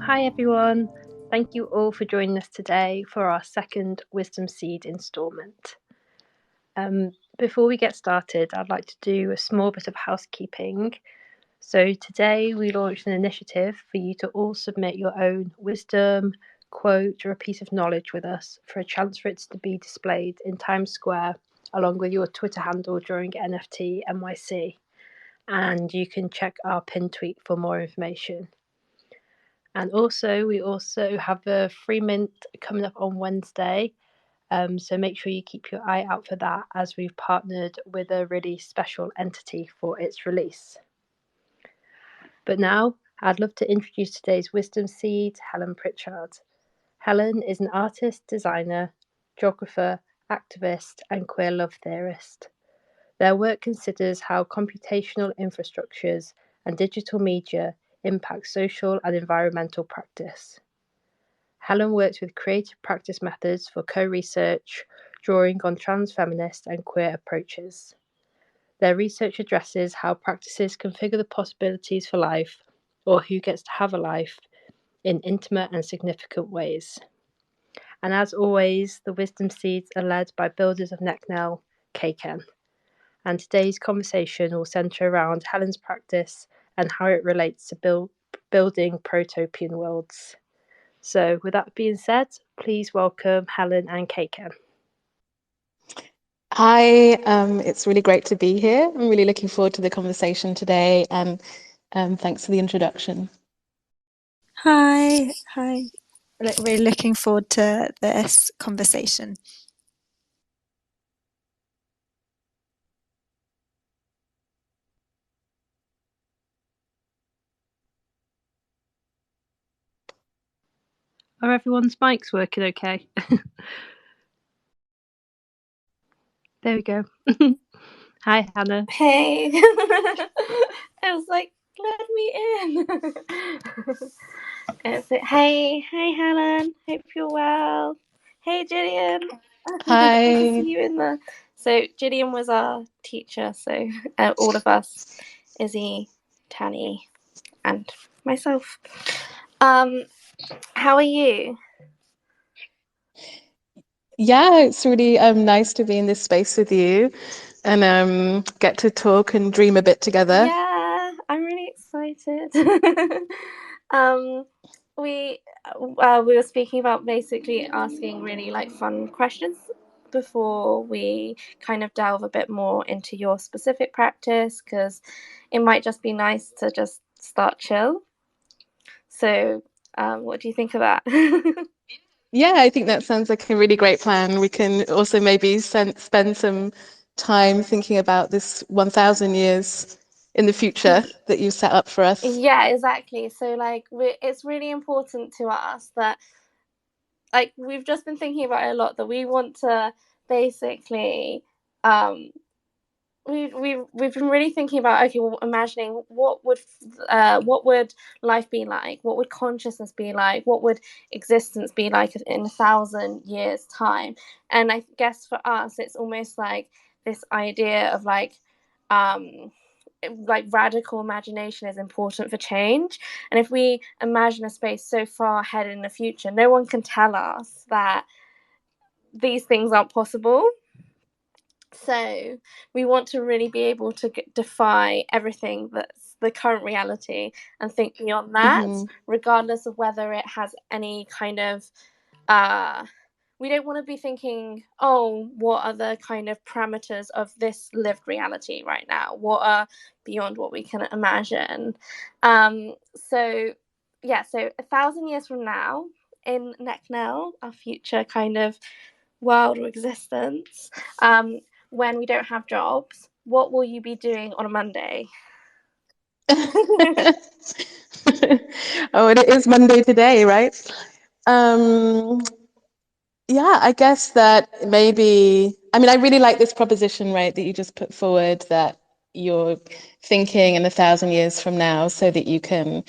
Hi everyone, thank you all for joining us today for our second Wisdom Seed instalment. Before we get started, I'd like to do a small bit of housekeeping. So today we launched an initiative for you to all submit your own wisdom, quote, or a piece of knowledge with us for a chance for it to be displayed in Times Square along with your Twitter handle during NFT NYC. And you can check our pinned tweet for more information. And we also have a free mint coming up on Wednesday. So make sure you keep your eye out for that, as we've partnered with a really special entity for its release. But now I'd love to introduce today's Wisdom Seed, Helen Pritchard. Helen is an artist, designer, geographer, activist, and queer love theorist. Their work considers how computational infrastructures and digital media impact social and environmental practice. Helen works with creative practice methods for co-research, drawing on trans feminist and queer approaches. Their research addresses how practices configure the possibilities for life, or who gets to have a life, in intimate and significant ways. And as always, the wisdom seeds are led by builders of Necknell, Keiken. And today's conversation will centre around Helen's practice and how it relates to building protopian worlds. So with that being said, please welcome Helen and Keiken. Hi, it's really great to be here. I'm really looking forward to the conversation today, and thanks for the introduction. Hi. Really looking forward to this conversation. Are everyone's mics working okay? There we go. Hi, Hannah. Hey. I was like, let me in. Hey, Helen. Hope you're well. Hey, Gillian. Hi. Good to see you in there. So Gillian was our teacher. So all of us, Izzy, Tanny, and myself. How are you? Yeah, it's really nice to be in this space with you and get to talk and dream a bit together. Yeah, I'm really excited. We were speaking about basically asking really like fun questions before we kind of delve a bit more into your specific practice, because it might just be nice to just start chill. So what do you think of that? Yeah, I think that sounds like a really great plan. We can also maybe spend some time thinking about this 1,000 years in the future that you set up for us. Yeah, exactly. So like it's really important to us that, like, we've just been thinking about it a lot, that we want to basically we've been really thinking about, okay, well, imagining what would life be like, what would consciousness be like, what would existence be like in 1,000 years time. And I guess for us it's almost like this idea of like radical imagination is important for change. And if we imagine a space so far ahead in the future, no one can tell us that these things aren't possible. So we want to really be able to defy everything that's the current reality and think beyond that, regardless of whether it has any kind of we don't want to be thinking, oh, what are the kind of parameters of this lived reality right now? What are beyond what we can imagine? So 1,000 years from now, in Necknell, our future kind of world or existence, when we don't have jobs, what will you be doing on a Monday? Oh, and it is Monday today, right? Yeah, I guess that maybe, I mean, I really like this proposition, right, that you just put forward, that you're thinking in 1,000 years from now so that you can,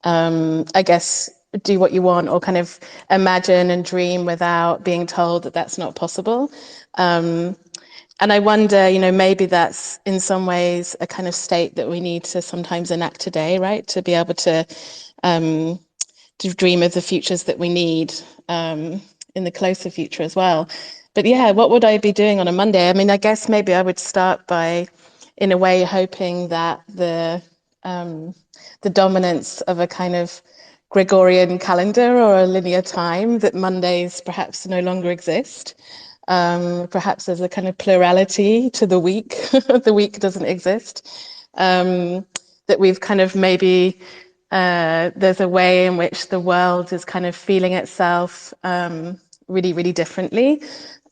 I guess, do what you want or kind of imagine and dream without being told that that's not possible. And I wonder, maybe that's in some ways a kind of state that we need to sometimes enact today, right? To be able to to dream of the futures that we need in the closer future as well. But yeah, what would I be doing on a Monday? I mean, I guess maybe I would start by, in a way, hoping that the dominance of a kind of Gregorian calendar or a linear time, that Mondays perhaps no longer exist. Perhaps there's a kind of plurality to the week. The week doesn't exist. That we've kind of maybe there's a way in which the world is kind of feeling itself really, really differently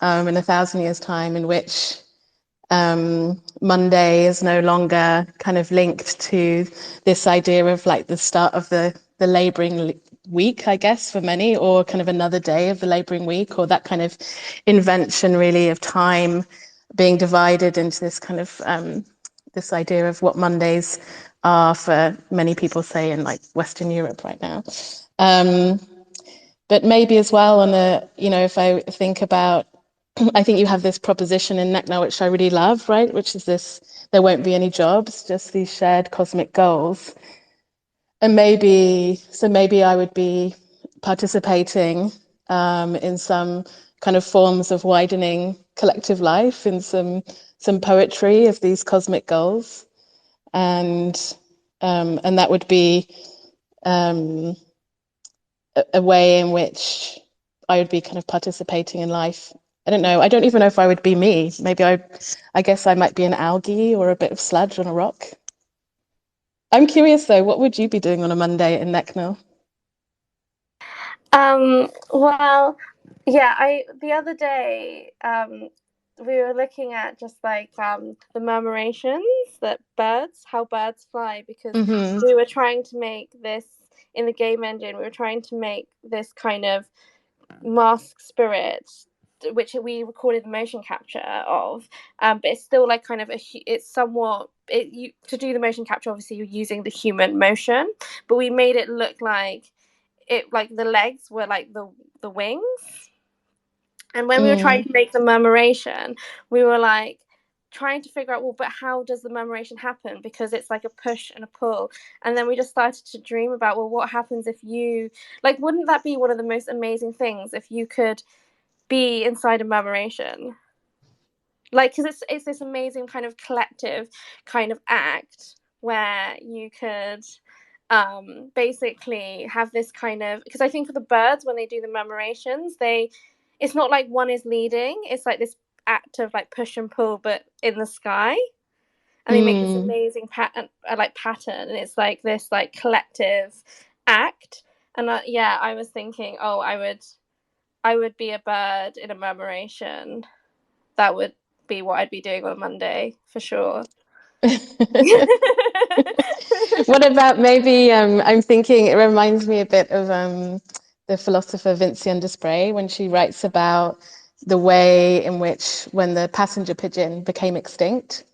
in 1,000 years' time, in which Monday is no longer kind of linked to this idea of like the start of the labouring week, I guess, for many, or kind of another day of the labouring week, or that kind of invention really of time being divided into this kind of this idea of what Mondays are for many people, say in like Western Europe right now. But maybe as well on a, you know, if I think about, I think you have this proposition in NECNA, which I really love, right? Which is this, there won't be any jobs, just these shared cosmic goals. And maybe I would be participating in some kind of forms of widening collective life, in some poetry of these cosmic goals. And that would be a way in which I would be kind of participating in life. I don't know. I don't even know if I would be me. Maybe I guess I might be an algae or a bit of sludge on a rock. I'm curious though, what would you be doing on a Monday in Necknell? Well, yeah, the other day, we were looking at just like the murmurations that how birds fly, because we were trying to make this in the game engine. We were trying to make this kind of mask spirit, which we recorded the motion capture of, but it's still like kind of it's somewhat to do the motion capture. Obviously, you're using the human motion, but we made it look like the legs were like the wings. And when we were trying to make the murmuration, we were like trying to figure out, well, but how does the murmuration happen? Because it's like a push and a pull. And then we just started to dream about, well, what happens if you, like, wouldn't that be one of the most amazing things if you could be inside a murmuration? Like, because it's this amazing kind of collective kind of act where you could basically have this kind of, because I think for the birds, when they do the murmurations, it's not like one is leading, it's like this act of like push and pull, but in the sky, and they make this amazing pattern, and it's like this like collective act. And I was thinking, oh, I would be a bird in a murmuration. That would be what I'd be doing on a Monday for sure. What about maybe I'm thinking it reminds me a bit of the philosopher Vinciane Desprez, when she writes about the way in which, when the passenger pigeon became extinct,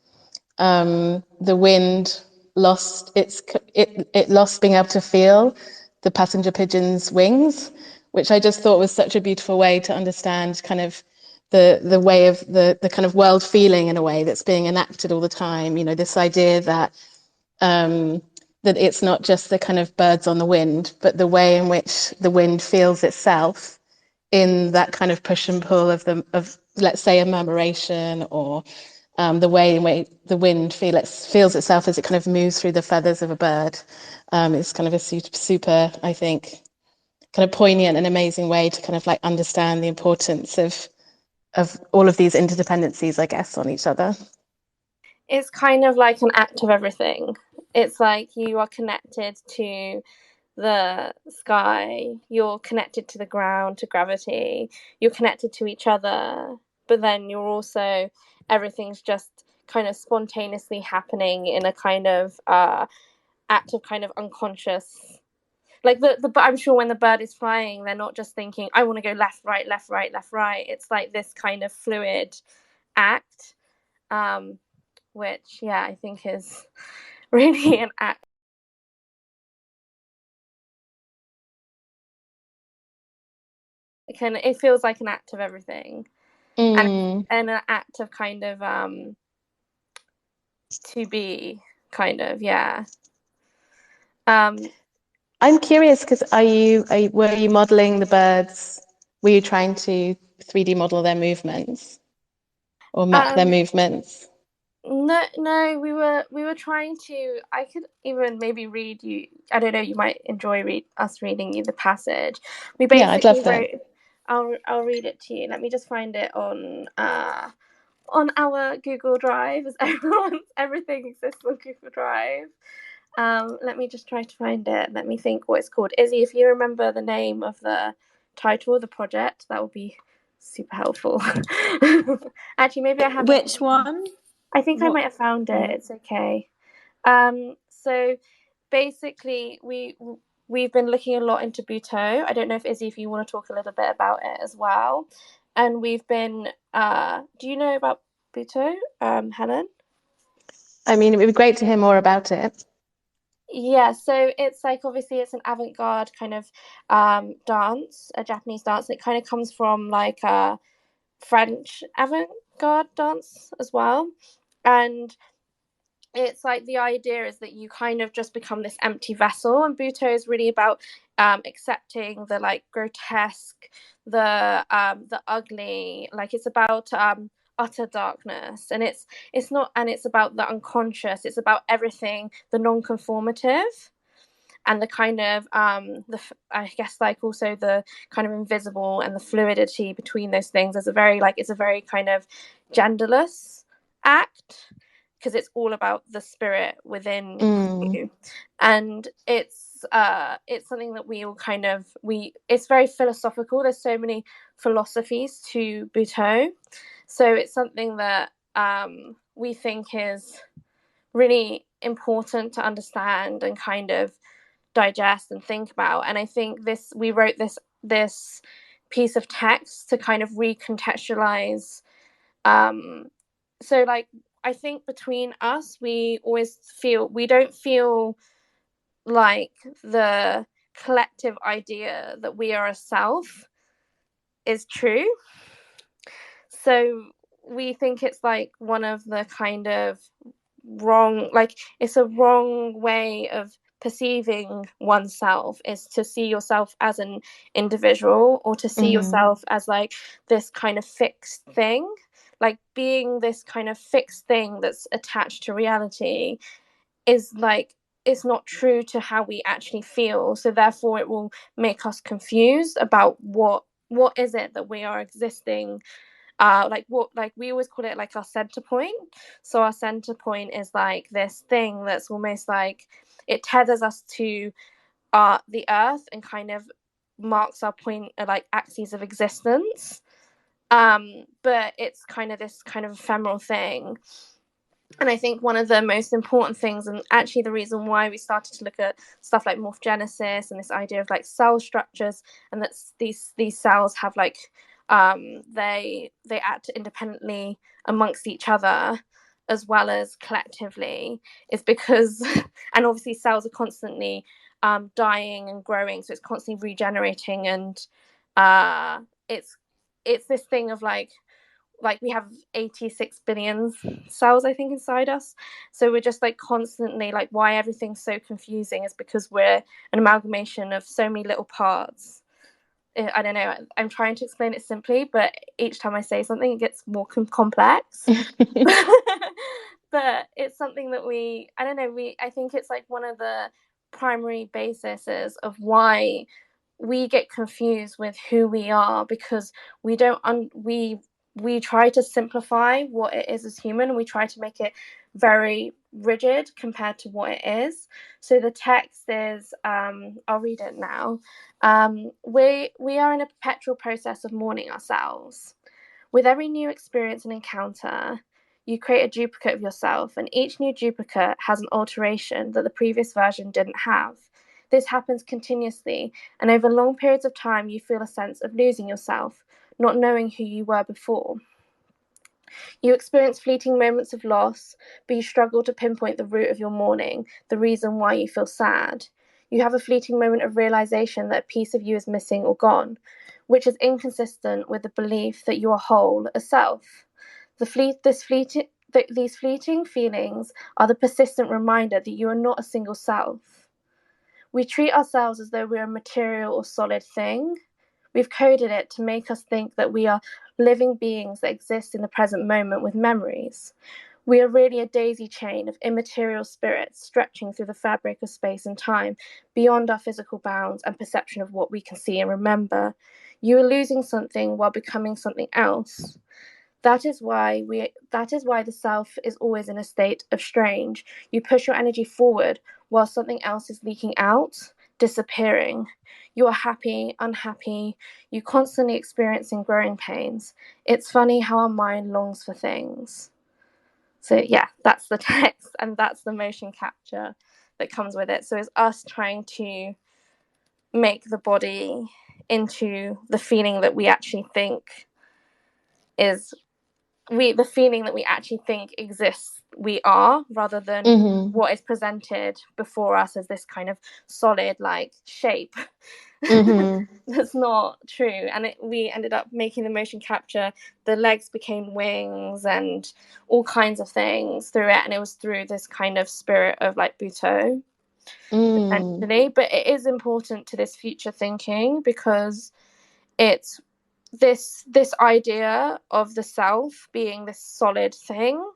the wind lost it lost being able to feel the passenger pigeon's wings, which I just thought was such a beautiful way to understand kind of the way of the kind of world feeling, in a way that's being enacted all the time. You know, this idea that that it's not just the kind of birds on the wind, but the way in which the wind feels itself in that kind of push and pull of let's say a murmuration, or the way in which the wind feels itself as it kind of moves through the feathers of a bird. It's kind of a super, I think, kind of poignant and amazing way to kind of like understand the importance of all of these interdependencies, I guess, on each other. It's kind of like an act of everything. It's like you are connected to the sky, you're connected to the ground, to gravity, you're connected to each other, but then you're also, everything's just kind of spontaneously happening in a kind of act of kind of unconscious, like but I'm sure when the bird is flying, they're not just thinking, I want to go left, right, left, right, left, right. It's like this kind of fluid act, which I think is really an act. It feels like an act of everything, and an act of kind of to be kind of I'm curious because were you modeling the birds? Were you trying to 3D model their movements or map their movements? No, we were trying to. I could even maybe read you. I don't know. You might enjoy us reading you the passage. We Yeah, I'd basically love that. wrote. I'll read it to you. Let me just find it on our Google Drive, as everything exists on Google Drive. Let me just try to find it. Let me think what it's called. Izzy, if you remember the name of the title of the project, that would be super helpful. Actually, maybe I have Which one? I think I might have found it. It's okay. So basically, we've been looking a lot into Buteau. I don't know if Izzy, if you want to talk a little bit about it as well. And we've been. Do you know about Buteau, Helen? I mean, it would be great to hear more about it. Yeah, so it's like obviously it's an avant-garde kind of dance, a Japanese dance. And it kind of comes from like a French avant-garde dance as well, and it's like the idea is that you kind of just become this empty vessel, and Buto is really about accepting the like grotesque, the ugly, like it's about utter darkness, and it's not, and it's about the unconscious, it's about everything, the non-conformative, and the kind of I guess like also the kind of invisible and the fluidity between those things is it's a very kind of genderless act, because it's all about the spirit within you, and it's something that we all kind of it's very philosophical. There's so many philosophies to Buteau, so it's something that we think is really important to understand and kind of digest and think about. And I think we wrote this piece of text to kind of recontextualize. So like I think between us, we don't feel like the collective idea that we are a self is true. So we think it's like one of the kind of wrong, like it's a wrong way of perceiving oneself, is to see yourself as an individual, or to see yourself as like this kind of fixed thing, like being this kind of fixed thing that's attached to reality is like it's not true to how we actually feel, so therefore it will make us confused about what is it that we are existing, like what, like we always call it like our center point. So our center point is like this thing that's almost like it tethers us to the earth and kind of marks our point, like axes of existence, but it's kind of this kind of ephemeral thing. And I think one of the most important things, and actually the reason why we started to look at stuff like morphogenesis and this idea of like cell structures, and that these cells have like they act independently amongst each other as well as collectively, is because and obviously cells are constantly dying and growing, so it's constantly regenerating, and it's this thing of like we have 86 billion cells, I think, inside us. So we're just like constantly, like why everything's so confusing is because we're an amalgamation of so many little parts. I don't know, I'm trying to explain it simply, but each time I say something it gets more complex. But it's something that I think it's like one of the primary bases of why we get confused with who we are, because we don't we try to simplify what it is as human, and we try to make it very rigid compared to what it is. So the text is, I'll read it now. We are in a perpetual process of mourning ourselves. With every new experience and encounter, you create a duplicate of yourself, and each new duplicate has an alteration that the previous version didn't have. This happens continuously, and over long periods of time, you feel a sense of losing yourself, not knowing who you were before. You experience fleeting moments of loss, but you struggle to pinpoint the root of your mourning, the reason why you feel sad. You have a fleeting moment of realization that a piece of you is missing or gone, which is inconsistent with the belief that you are whole, a self. These fleeting feelings are the persistent reminder that you are not a single self. We treat ourselves as though we're a material or solid thing. We've coded it to make us think that we are living beings that exist in the present moment with memories. We are really a daisy chain of immaterial spirits stretching through the fabric of space and time, beyond our physical bounds and perception of what we can see and remember. You are losing something while becoming something else. That is why the self is always in a state of strange. You push your energy forward while something else is leaking out, disappearing. You are happy, unhappy, you constantly experiencing growing pains. It's funny how our mind longs for things. So yeah, that's the text, and that's the motion capture that comes with it. So it's us trying to make the body into the feeling that we actually think is the feeling that we actually think exists, we are, rather than what is presented before us as this kind of solid like shape. That's not true. And we ended up making the motion capture, the legs became wings and all kinds of things through it, and it was through this kind of spirit of like Butoh, essentially. But it is important to this future thinking, because it's this idea of the self being this solid thing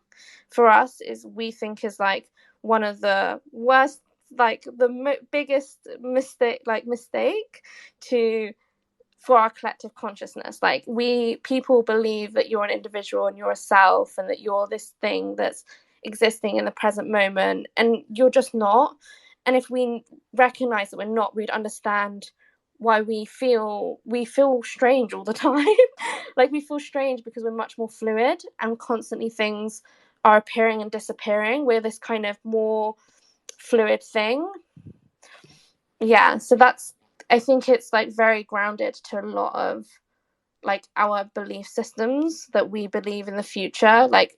for us is, we think, is like one of the worst, like the biggest mistake for our collective consciousness. Like, people believe that you're an individual and you're a self and that you're this thing that's existing in the present moment, and you're just not. And if we recognize that we're not, we'd understand why we feel strange all the time. Like, we feel strange because we're much more fluid and constantly things are appearing and disappearing. We're this kind of more fluid thing. Yeah, so that's, I think it's like very grounded to a lot of like our belief systems, that we believe in the future. Like,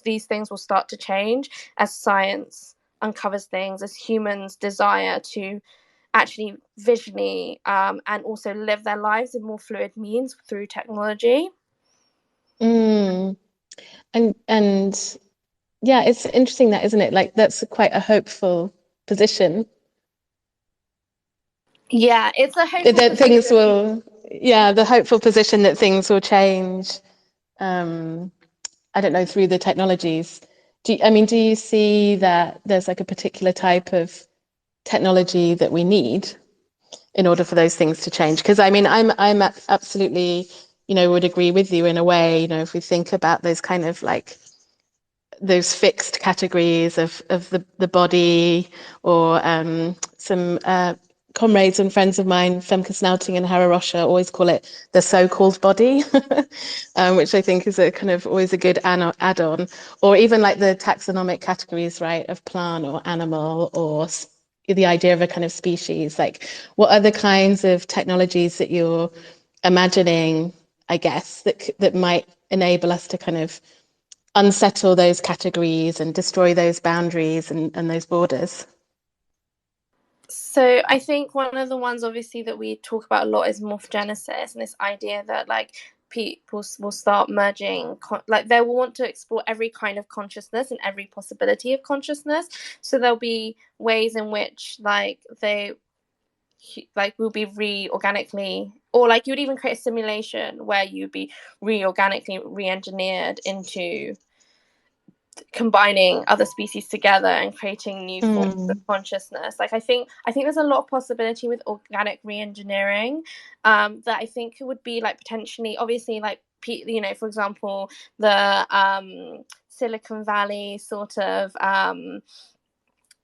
these things will start to change as science uncovers things, as humans desire to actually visually and also live their lives in more fluid means through technology. And yeah, it's interesting that, isn't it? Like, that's quite a hopeful position. Yeah, it's a hopeful that things will, the hopeful position that things will change. I don't know, through the technologies. Do you see that there's like a particular type of technology that we need in order for those things to change? Because I mean, I'm absolutely, would agree with you in a way. If we think about those kind of like those fixed categories of the body, or some comrades and friends of mine, Femke Snouting and Hara Rocha, always call it the so-called body, which I think is a kind of always a good add-on. Or even like the taxonomic categories, right, of plant or animal, or the idea of a kind of species. Like, what other kinds of technologies that you're imagining, I guess, that might enable us to kind of unsettle those categories and destroy those boundaries and those borders? So I think one of the ones obviously that we talk about a lot is morphogenesis, and this idea that like people will start merging, like they will want to explore every kind of consciousness and every possibility of consciousness. So there'll be ways in which like they like will be re-organically, or like you would even create a simulation where you'd be re-organically re-engineered into combining other species together and creating new forms of consciousness. Like, I think there's a lot of possibility with organic re-engineering, that I think it would be like potentially, obviously, like, for example, the Silicon Valley sort of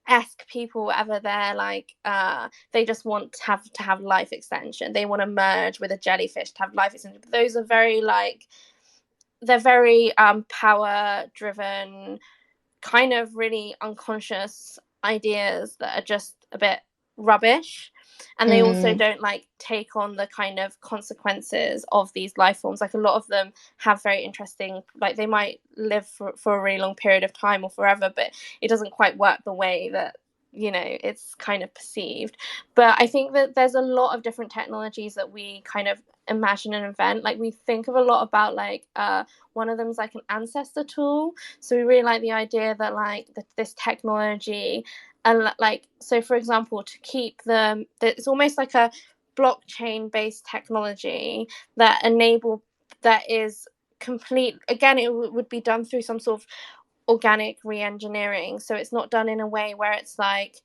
esque people, whatever, they're like they just want to have life extension. They want to merge with a jellyfish to have life extension. But those are very like, they're very power driven, kind of really unconscious ideas that are just a bit rubbish, and they also don't like take on the kind of consequences of these life forms. Like, a lot of them have very interesting, like they might live for a really long period of time or forever, but it doesn't quite work the way that it's kind of perceived. But I think that there's a lot of different technologies that we kind of imagine and invent. Like, we think of a lot about, like, one of them is like an ancestor tool. So we really like the idea that, like, this technology, and like, so for example, to keep it's almost like a blockchain based technology that is complete. Again, it would be done through some sort of organic re-engineering, so it's not done in a way where it's like,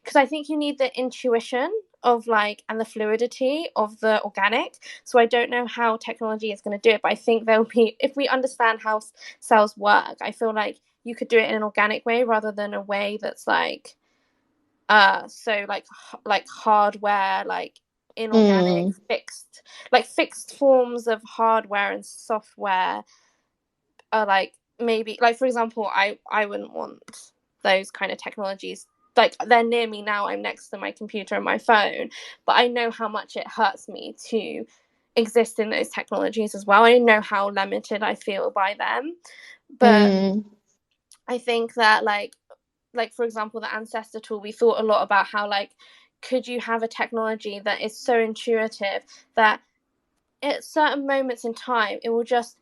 because I think you need the intuition of, like, and the fluidity of the organic. So I don't know how technology is going to do it, but I think there'll be, if we understand how cells work, I feel like you could do it in an organic way rather than a way that's like so like hardware, like inorganic, fixed forms of hardware and software are like, maybe, like, for example, I wouldn't want those kind of technologies. Like, they're near me now, I'm next to my computer and my phone, but I know how much it hurts me to exist in those technologies as well. I know how limited I feel by them. But I think that, like for example, the ancestor tool, we thought a lot about how, like, could you have a technology that is so intuitive that at certain moments in time it will just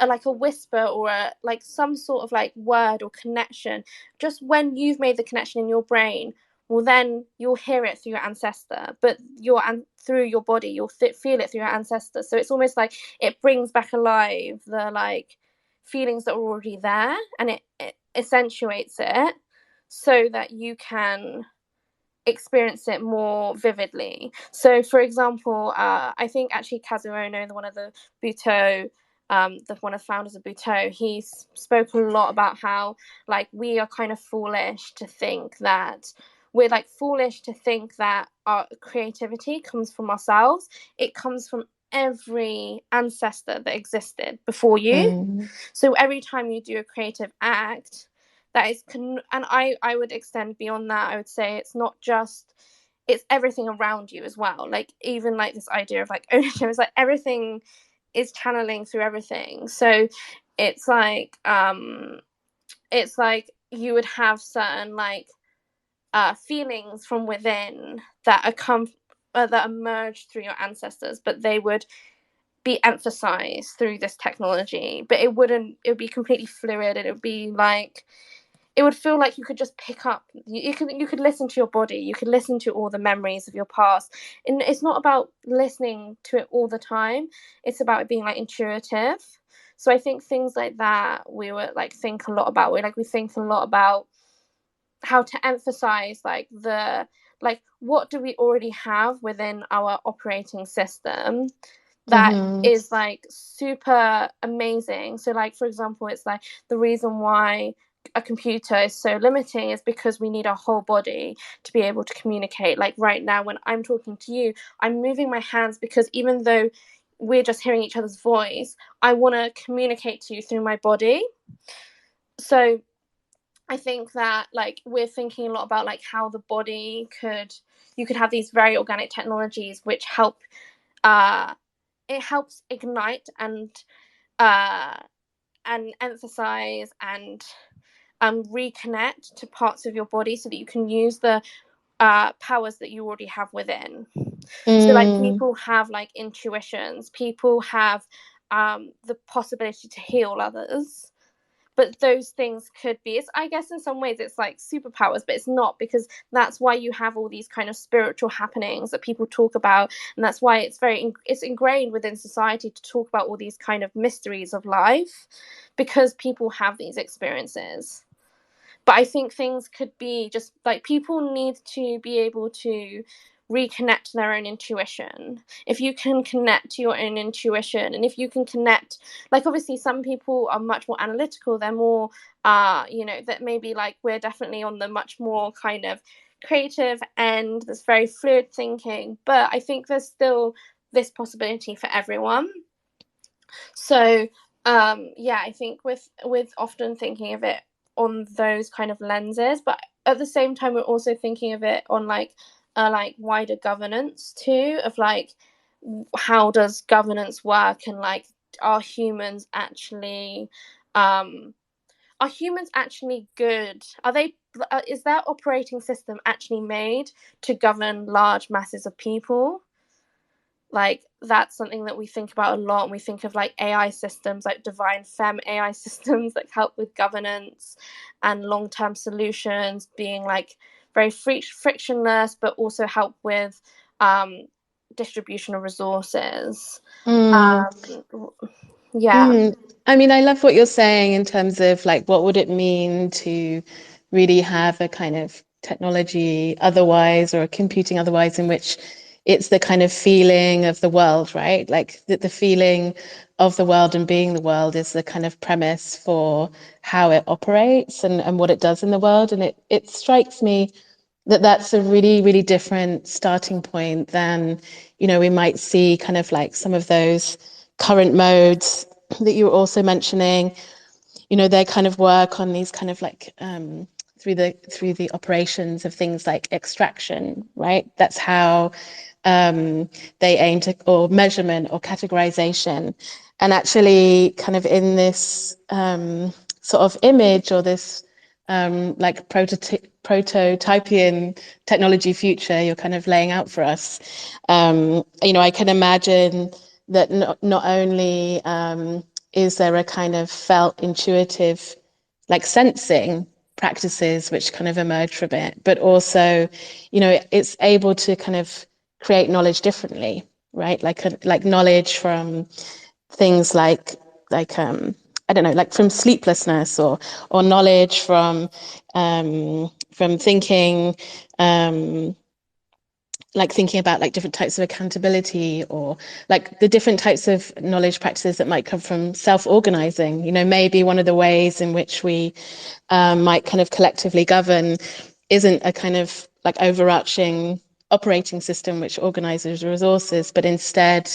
like a whisper or like some sort of like word or connection, just when you've made the connection in your brain, well, then you'll hear it through your ancestor, but through your body you'll feel it through your ancestor. So it's almost like it brings back alive the, like, feelings that were already there, and it accentuates it so that you can experience it more vividly. So for example, I think actually Kazuo Ono, one of the Butoh, one of the founders of Butoh, he spoke a lot about how, like, we are kind of foolish to think that our creativity comes from ourselves. It comes from every ancestor that existed before you. So every time you do a creative act, that is and I would extend beyond that. I would say it's not just, it's everything around you as well. Like, even like this idea of like ownership, is like everything is channeling through everything. So it's like you would have certain, like, feelings from within that emerge through your ancestors, but they would be emphasized through this technology. But it would be completely fluid, and it would be like, it would feel like you could just pick up, you could listen to your body, you could listen to all the memories of your past. And it's not about listening to it all the time, it's about it being, like, intuitive. So I think things like that we would, like, think a lot about. We think a lot about how to emphasize, like, what do we already have within our operating system that is, like, super amazing. So, like, for example, it's like the reason why a computer is so limiting is because we need our whole body to be able to communicate. Like, right now when I'm talking to you, I'm moving my hands because even though we're just hearing each other's voice, I want to communicate to you through my body. So I think that, like, we're thinking a lot about, like, how the body you could have these very organic technologies which help it helps ignite and emphasize and reconnect to parts of your body so that you can use the powers that you already have within. So, like, people have, like, intuitions, people have the possibility to heal others, but those things could be, I guess in some ways it's like superpowers, but it's not, because that's why you have all these kind of spiritual happenings that people talk about, and that's why it's ingrained within society to talk about all these kind of mysteries of life, because people have these experiences. But I think things could be just like, people need to be able to reconnect to their own intuition. If you can connect to your own intuition, and if you can connect, like, obviously some people are much more analytical, they're more that maybe, like, we're definitely on the much more kind of creative end, that's very fluid thinking, but I think there's still this possibility for everyone. So I think with often thinking of it on those kind of lenses, but at the same time we're also thinking of it on like wider governance too, of like, how does governance work, and like, are humans actually are humans actually good? Is their operating system actually made to govern large masses of people? Like, that's something that we think about a lot, and we think of like AI systems, like divine femme AI systems that help with governance and long-term solutions, being like very frictionless, but also help with distribution of resources. Yeah. I mean, I love what you're saying in terms of like, what would it mean to really have a kind of technology otherwise, or a computing otherwise, in which it's the kind of feeling of the world, right? Like the feeling of the world and being the world is the kind of premise for how it operates and what it does in the world. And it strikes me that that's a really, really different starting point than, you know, we might see kind of like some of those current modes that you were also mentioning, you know, their kind of work on these kind of like through the operations of things like extraction, right? That's how they aim to, or measurement or categorization. And actually kind of in this sort of image, or this like prototypian technology future you're kind of laying out for us, you know, I can imagine that not only is there a kind of felt intuitive like sensing practices which kind of emerge from it, but also, you know, it's able to kind of create knowledge differently, right? Like knowledge from things like I don't know, like from sleeplessness, or knowledge from thinking, like thinking about like different types of accountability, or like the different types of knowledge practices that might come from self-organizing. You know, maybe one of the ways in which we might kind of collectively govern isn't a kind of like overarching operating system which organizes resources, but instead,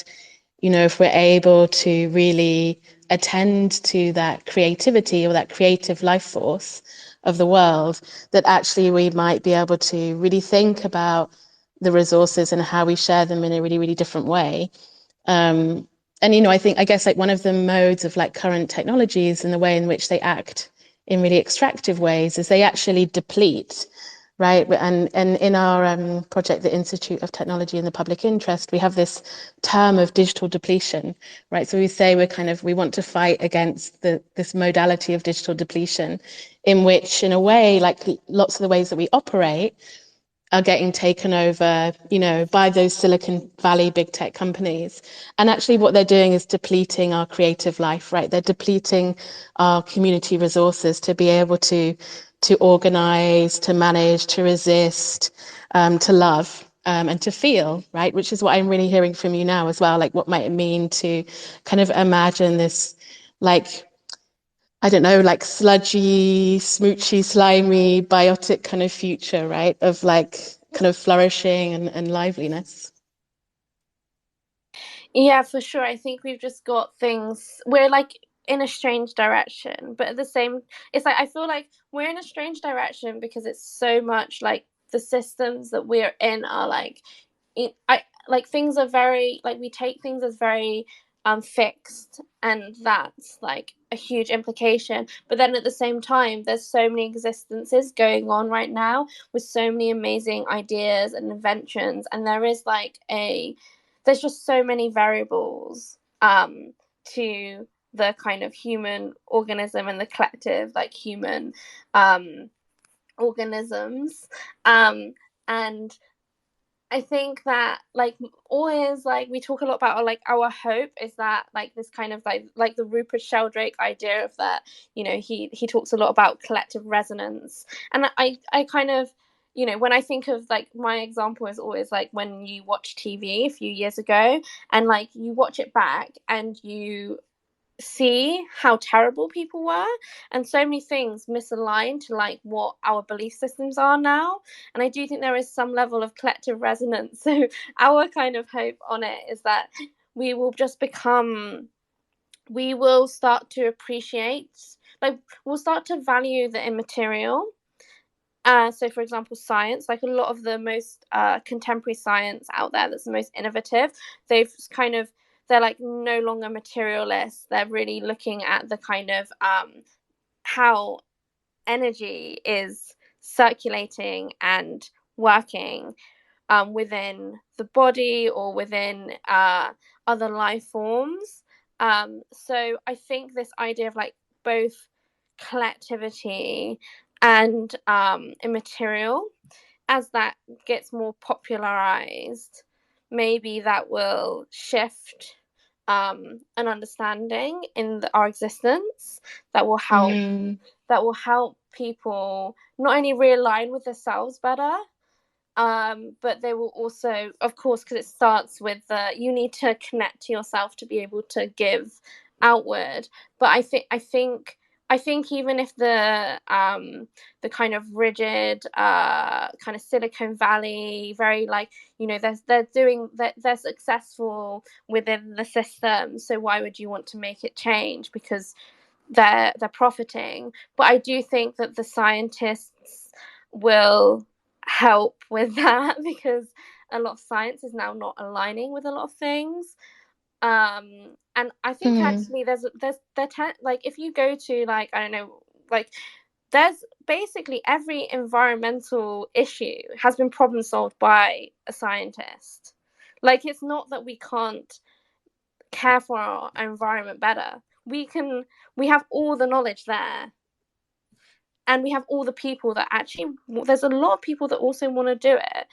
you know, if we're able to really attend to that creativity or that creative life force of the world, that actually we might be able to really think about the resources and how we share them in a really, really different way. And, you know, I guess like one of the modes of like current technologies and the way in which they act in really extractive ways is they actually deplete, right? And in our project, the Institute of Technology in the Public Interest, we have this term of digital depletion, right? So we say we want to fight against this modality of digital depletion, in which, in a way, like lots of the ways that we operate are getting taken over, you know, by those Silicon Valley big tech companies. And actually what they're doing is depleting our creative life, right? They're depleting our community resources to be able to organize, to manage, to resist, to love, and to feel, right? Which is what I'm really hearing from you now as well. Like, what might it mean to kind of imagine this, like, I don't know, like sludgy, smoochy, slimy, biotic kind of future, right? Of like kind of flourishing and liveliness. Yeah, for sure. I think we've just got things, we're like in a strange direction, but at the same, it's like I feel like we're in a strange direction because it's so much like the systems that we're in are like, things are very, like, we take things as very fixed, and that's like a huge implication. But then at the same time, there's so many existences going on right now with so many amazing ideas and inventions, and there's just so many variables to the kind of human organism and the collective, like, human organisms, and I think that, like, always, like, we talk a lot about, like, our hope is that, like, this kind of like the Rupert Sheldrake idea of that, you know, he talks a lot about collective resonance. And I kind of, you know, when I think of, like, my example is always like when you watch TV a few years ago, and like you watch it back and you see how terrible people were, and so many things misaligned to like what our belief systems are now. And I do think there is some level of collective resonance. So our kind of hope on it is that we will start to appreciate, like, we'll start to value the immaterial. So for example, science, like a lot of the most contemporary science out there that's the most innovative, they're like no longer materialists. They're really looking at the kind of how energy is circulating and working within the body or within other life forms. So I think this idea of like both collectivity and immaterial, as that gets more popularized, maybe that will shift an understanding in our existence that will help people not only realign with themselves better, but they will also, of course, because it starts with you need to connect to yourself to be able to give outward. But I think even if the kind of rigid kind of Silicon Valley, very like, you know, they're successful within the system, so why would you want to make it change? Because they're profiting. But I do think that the scientists will help with that, because a lot of science is now not aligning with a lot of things. And I think actually like if you go to like, I don't know, like there's basically every environmental issue has been problem solved by a scientist. Like, it's not that we can't care for our environment better. We have all the knowledge there, and we have all the people that actually, there's a lot of people that also want to do it.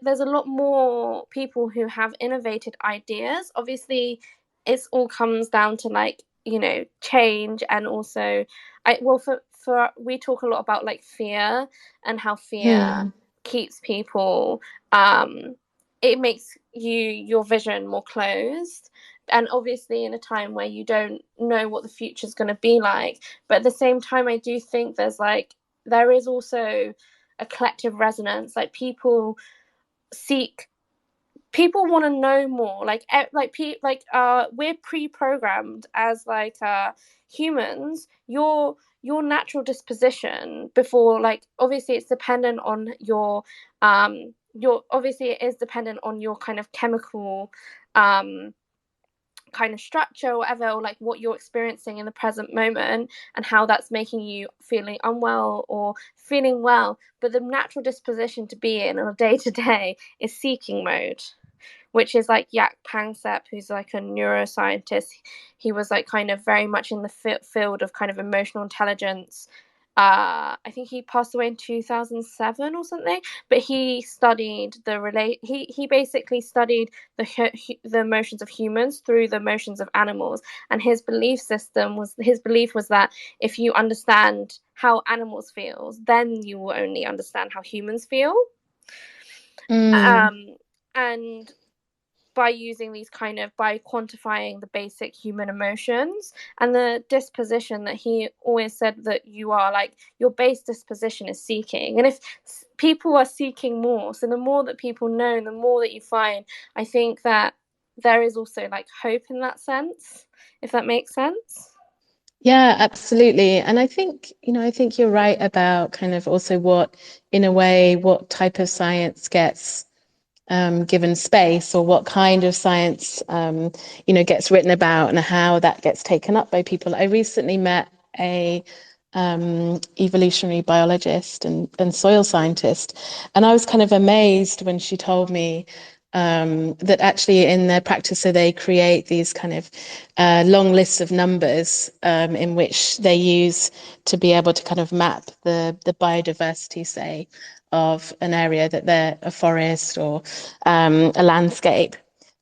There's a lot more people who have innovated ideas. Obviously, it all comes down to like, you know, change. And also for we talk a lot about like fear, and how fear keeps people, it makes your vision more closed. And obviously in a time where you don't know what the future is going to be like, but at the same time I do think there is also a collective resonance. Like, people want to know more. We're pre-programmed as like humans. Your natural disposition, before, like, obviously it's dependent on your obviously it is dependent on your kind of chemical kind of structure or whatever, or like what you're experiencing in the present moment, and how that's making you feeling unwell or feeling well. But the natural disposition to be in on a day-to-day is seeking mode, which is like Jaak Panksepp, who's like a neuroscientist. He was like kind of very much in the field of kind of emotional intelligence. I think he passed away in 2007 or something, but he studied he basically studied the emotions of humans through the emotions of animals. And his belief was that if you understand how animals feel, then you will only understand how humans feel. And by using these by quantifying the basic human emotions and the disposition, that he always said that you are like, your base disposition is seeking. And if people are seeking more, so the more that people know, the more that you find, I think that there is also like hope in that sense, if that makes sense. Yeah, absolutely. And I think you're right about kind of also what type of science gets given space, or what kind of science gets written about, and how that gets taken up by people. I recently met a evolutionary biologist and soil scientist, and I was kind of amazed when she told me that actually in their practice, so they create these kind of long lists of numbers in which they use to be able to kind of map the biodiversity, say, of an area, that they're a forest or a landscape.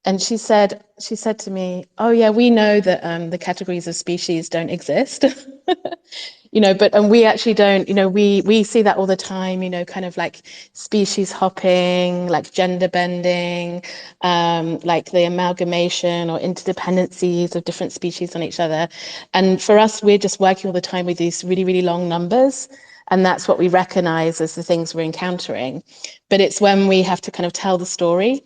And she said to me, "Oh yeah, we know that the categories of species don't exist." And we actually don't, we see that all the time, kind of like species hopping, like gender bending, like the amalgamation or interdependencies of different species on each other. And for us, we're just working all the time with these really, really long numbers. And that's what we recognize as the things we're encountering. But it's when we have to kind of tell the story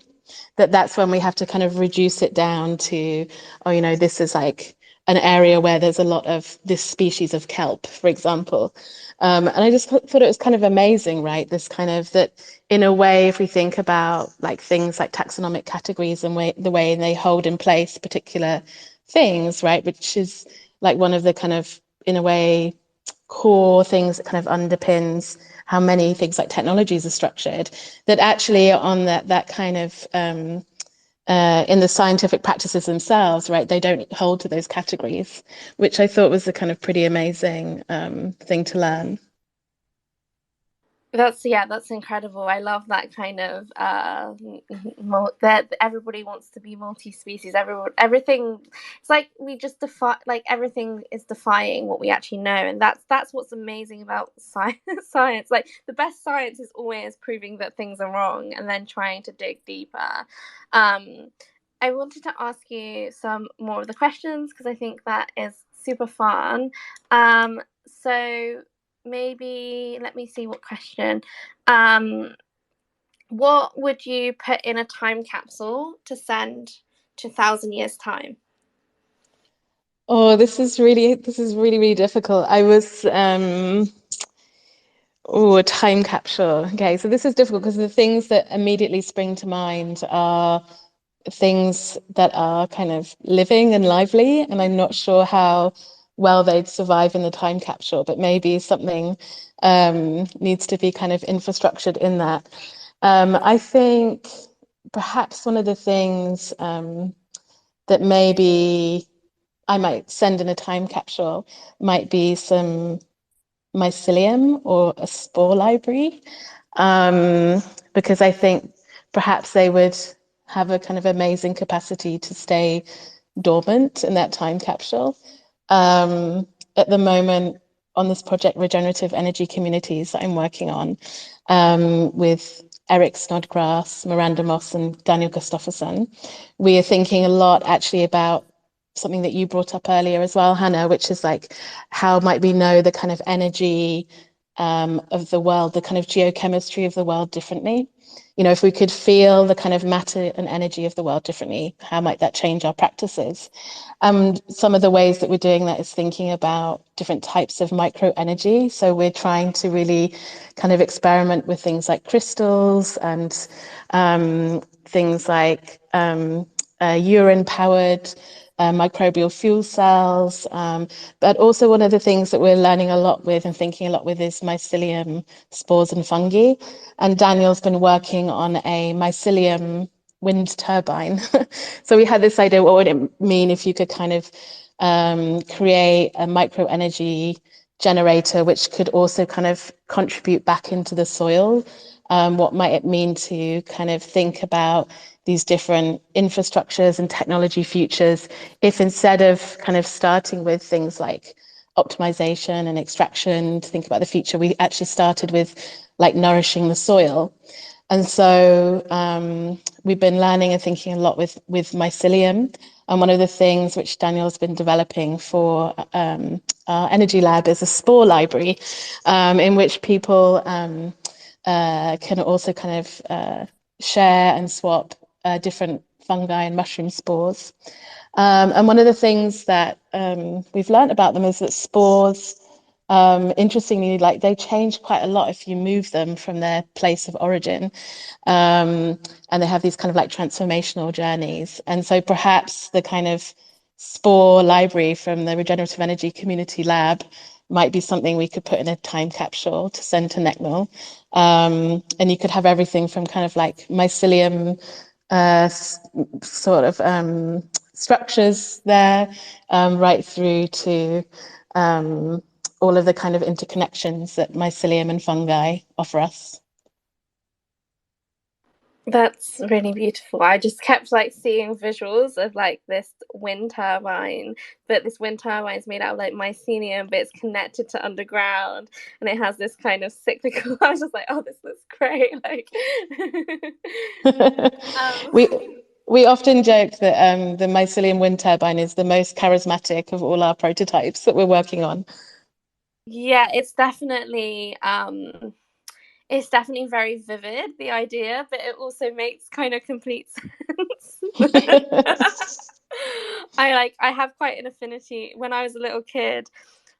that's when we have to kind of reduce it down to, this is like an area where there's a lot of this species of kelp, for example. And I just thought it was kind of amazing, right? This kind of, that in a way, if we think about like things like taxonomic categories and the way they hold in place particular things, right? Which is like one of the kind of, in a way, core things that kind of underpins how many things like technologies are structured, that actually on that kind of in the scientific practices themselves, right, they don't hold to those categories, which I thought was a kind of pretty amazing thing to learn. That's incredible. I love that kind of that everybody wants to be multi-species. Everything, it's like we just like everything is defying what we actually know, and that's what's amazing about science. Like the best science is always proving that things are wrong and then trying to dig deeper. I wanted to ask you some more of the questions because I think that is super fun. So maybe let me see what question. What would you put in a time capsule to send to 1,000 years time? Oh, this is really difficult. I was a time capsule. Okay, so this is difficult because the things that immediately spring to mind are things that are kind of living and lively, and I'm not sure how well they'd survive in the time capsule, but maybe something needs to be kind of infrastructured in that. I think perhaps one of the things that maybe I might send in a time capsule might be some mycelium or a spore library, because I think perhaps they would have a kind of amazing capacity to stay dormant in that time capsule. At the moment, on this project, Regenerative Energy Communities, that I'm working on with Eric Snodgrass, Miranda Moss, and Daniel Gustafsson, we are thinking a lot actually about something that you brought up earlier as well, Hannah, which is like, how might we know the kind of energy of the world, the kind of geochemistry of the world differently? You know, if we could feel the kind of matter and energy of the world differently, how might that change our practices? And some of the ways that we're doing that is thinking about different types of micro energy. So we're trying to really kind of experiment with things like crystals and things like urine-powered microbial fuel cells. But also one of the things that we're learning a lot with and thinking a lot with is mycelium spores and fungi. And Daniel's been working on a mycelium wind turbine. So we had this idea, what would it mean if you could kind of create a micro energy generator which could also kind of contribute back into the soil? What might it mean to kind of think about these different infrastructures and technology futures if instead of kind of starting with things like optimization and extraction to think about the future, we actually started with like nourishing the soil? And so we've been learning and thinking a lot with mycelium. And one of the things which Daniel's been developing for our energy lab is a spore library in which people can also kind of share and swap different fungi and mushroom spores. And one of the things that we've learned about them is that spores, interestingly, like they change quite a lot if you move them from their place of origin. And they have these kind of like transformational journeys. And so perhaps the kind of spore library from the Regenerative Energy Community Lab might be something we could put in a time capsule to send to NECML. And you could have everything from kind of like mycelium sort of structures there, right through to all of the kind of interconnections that mycelium and fungi offer us. That's really beautiful. I just kept like seeing visuals of like this wind turbine, but this wind turbine is made out of like mycelium, but it's connected to underground, and it has this kind of cyclical. I was just like, oh, this looks great. Like, we often joke that the mycelium wind turbine is the most charismatic of all our prototypes that we're working on. Yeah, it's definitely very vivid, the idea, but it also makes kind of complete sense. I have quite an affinity. When I was a little kid,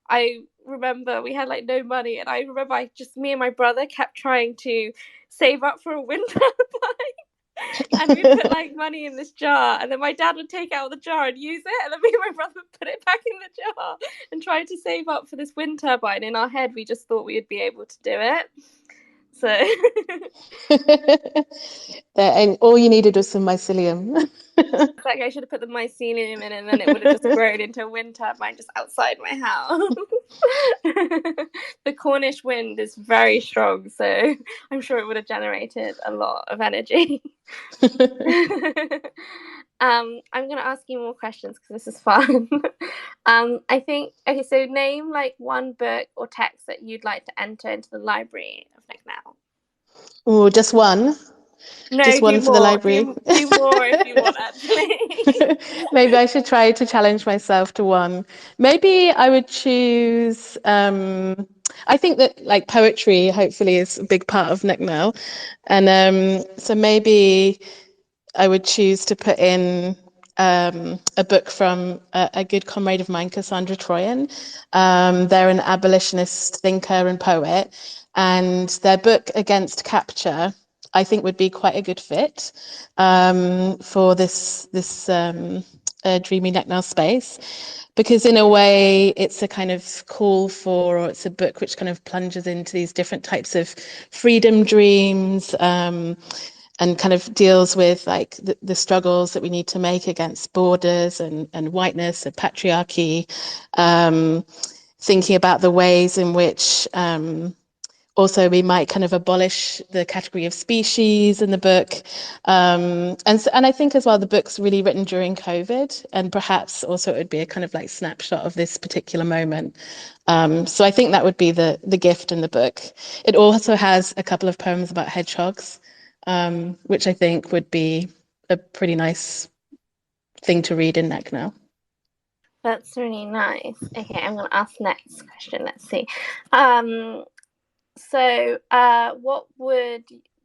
I remember we had like no money, and I remember me and my brother kept trying to save up for a wind turbine. And we put like money in this jar, and then my dad would take out the jar and use it, and then me and my brother would put it back in the jar and try to save up for this wind turbine. In our head, we just thought we would be able to do it. So And all you needed was some mycelium. it's like I should have put the mycelium in, and then it would have just grown into a wind turbine just outside my house. The Cornish wind is very strong, so I'm sure it would have generated a lot of energy. I'm going to ask you more questions because this is fun. I think, okay, so name like one book or text that you'd like to enter into the library of Now. Oh, just one? No, just one do for the more. library? Do more if you want, actually. Maybe I should try to challenge myself to one. Maybe I would choose, I think that like poetry hopefully is a big part of now. And so maybe I would choose to put in a book from a good comrade of mine, Cassandra Troyan. They're an abolitionist thinker and poet, and their book Against Capture, I think, would be quite a good fit for this dreamy Necknail space, because in a way it's a kind of call for, or it's a book which kind of plunges into these different types of freedom dreams, and kind of deals with like the struggles that we need to make against borders and whiteness and patriarchy, thinking about the ways in which also we might kind of abolish the category of species in the book. And I think as well, the book's really written during COVID, and perhaps also it would be a kind of like snapshot of this particular moment. So I think that would be the gift in the book. It also has a couple of poems about hedgehogs, which I think would be a pretty nice thing to read in Necknail. That's really nice. Okay, I'm going to ask next question. Let's see.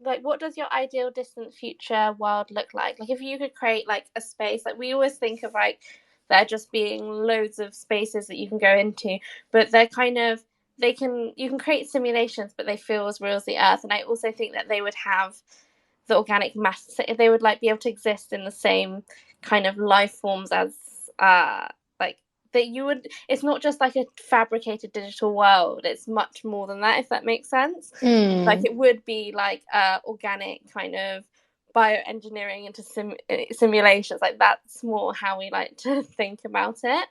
What does your ideal distant future world look like? Like if you could create like a space, like we always think of like there just being loads of spaces that you can go into, but they're kind of, you can create simulations, but they feel as real as the earth. And I also think that they would have the organic mass, they would like be able to exist in the same kind of life forms as like that you would, it's not just like a fabricated digital world, it's much more than that, if that makes sense. Like it would be like organic kind of bioengineering into simulations, like that's more how we like to think about it.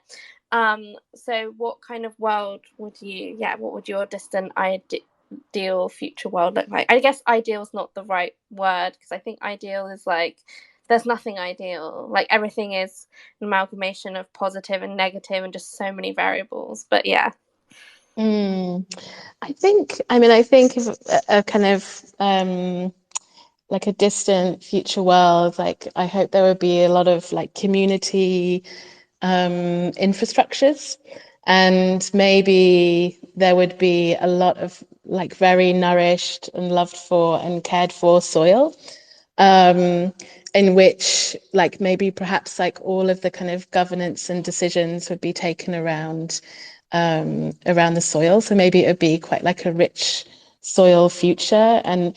So what kind of world would you, what would your distant ideal future world look like? I guess ideal is not the right word, because I think ideal is like there's nothing ideal, like everything is an amalgamation of positive and negative and just so many variables. But I think of a kind of like a distant future world, like I hope there would be a lot of like community infrastructures, and maybe there would be a lot of like very nourished and loved for and cared for soil, in which like maybe perhaps like all of the kind of governance and decisions would be taken around the soil. So maybe it would be quite like a rich soil future, and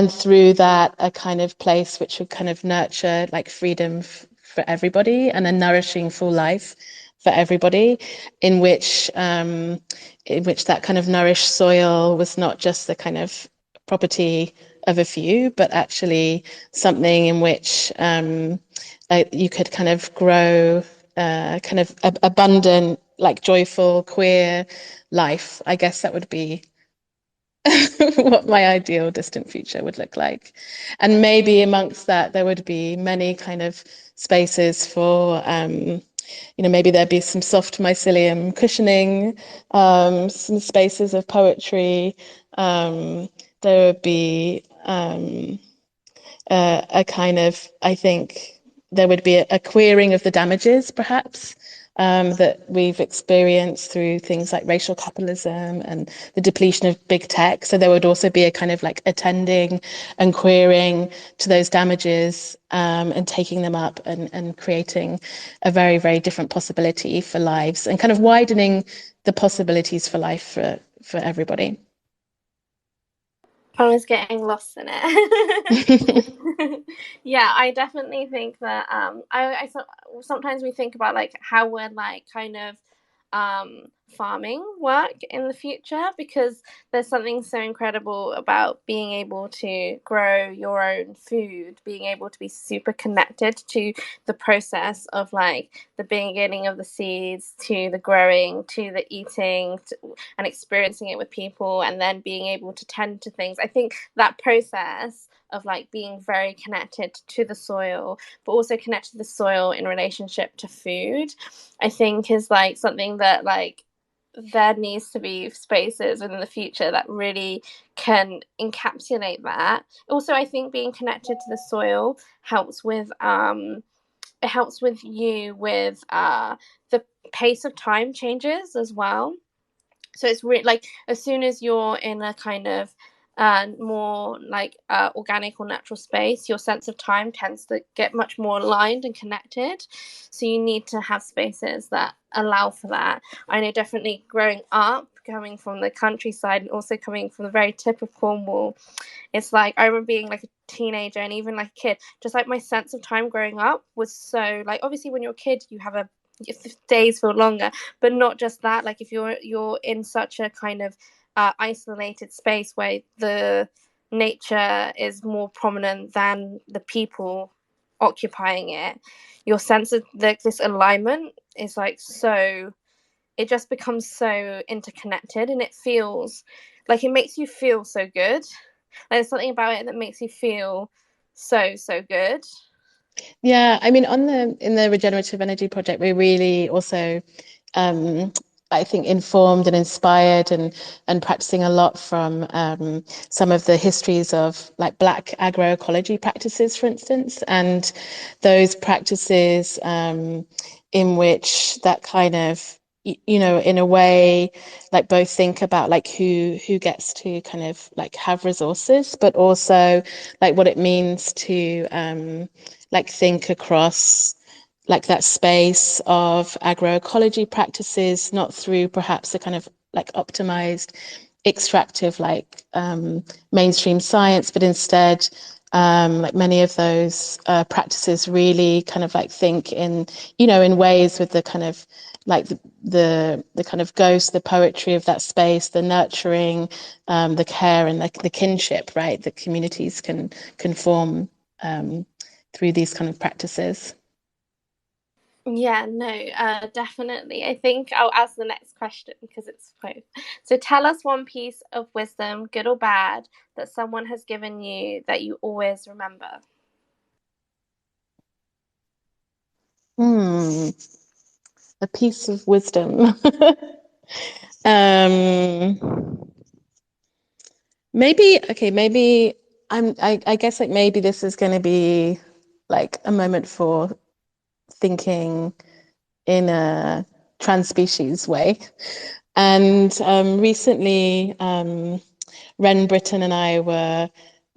through that a kind of place which would kind of nurture like freedom for everybody and a nourishing full life for everybody, in which that kind of nourished soil was not just the kind of property of a few, but actually something in which you could kind of grow kind of abundant, like joyful, queer life. I guess that would be what my ideal distant future would look like. And maybe amongst that, there would be many kind of spaces for, maybe there'd be some soft mycelium cushioning, some spaces of poetry. There would be a kind of, I think there would be a queering of the damages, perhaps, that we've experienced through things like racial capitalism and the depletion of big tech. So there would also be a kind of like attending and queering to those damages, and taking them up and creating a very, very different possibility for lives, and kind of widening the possibilities for life for everybody. I was getting lost in it. Yeah, I definitely think that sometimes we think about like how we're like kind of farming work in the future, because there's something so incredible about being able to grow your own food, being able to be super connected to the process of like the beginning of the seeds to the growing to the eating and experiencing it with people, and then being able to tend to things. I think that process of like being very connected to the soil, but also connected to the soil in relationship to food, I think is like something that like there needs to be spaces within the future that really can encapsulate that. Also, I think being connected to the soil helps with it helps with you with the pace of time changes as well. So it's like as soon as you're in a kind of more like organic or natural space, your sense of time tends to get much more aligned and connected. So you need to have spaces that allow for that. I know definitely growing up, coming from the countryside and also coming from the very tip of Cornwall, it's like I remember being like a teenager and even like a kid, just like my sense of time growing up was so like, obviously when you're a kid you have days feel longer, but not just that, like if you're in such a kind of isolated space where the nature is more prominent than the people occupying it, your sense of this alignment is like so, it just becomes so interconnected, and it feels like it makes you feel so good. Like there's something about it that makes you feel so good. Yeah, I mean, in the Regenerative Energy Project, we're really also, I think, informed and inspired and practicing a lot from some of the histories of like Black agro-ecology practices, for instance, and those practices in which that kind of, you know, in a way, like both think about like who gets to kind of like have resources, but also like what it means to like think across like that space of agroecology practices, not through perhaps a kind of like optimized extractive like mainstream science, but instead like many of those practices really kind of like think in, you know, in ways with the kind of like the kind of ghost, the poetry of that space, the nurturing, the care and the kinship, right, that communities can form through these kind of practices. Yeah, no, definitely. I think I'll ask the next question because it's both. So tell us one piece of wisdom, good or bad, that someone has given you that you always remember. A piece of wisdom. Maybe I guess like maybe this is going to be like a moment for thinking in a trans-species way. And recently, Ren Britton and I were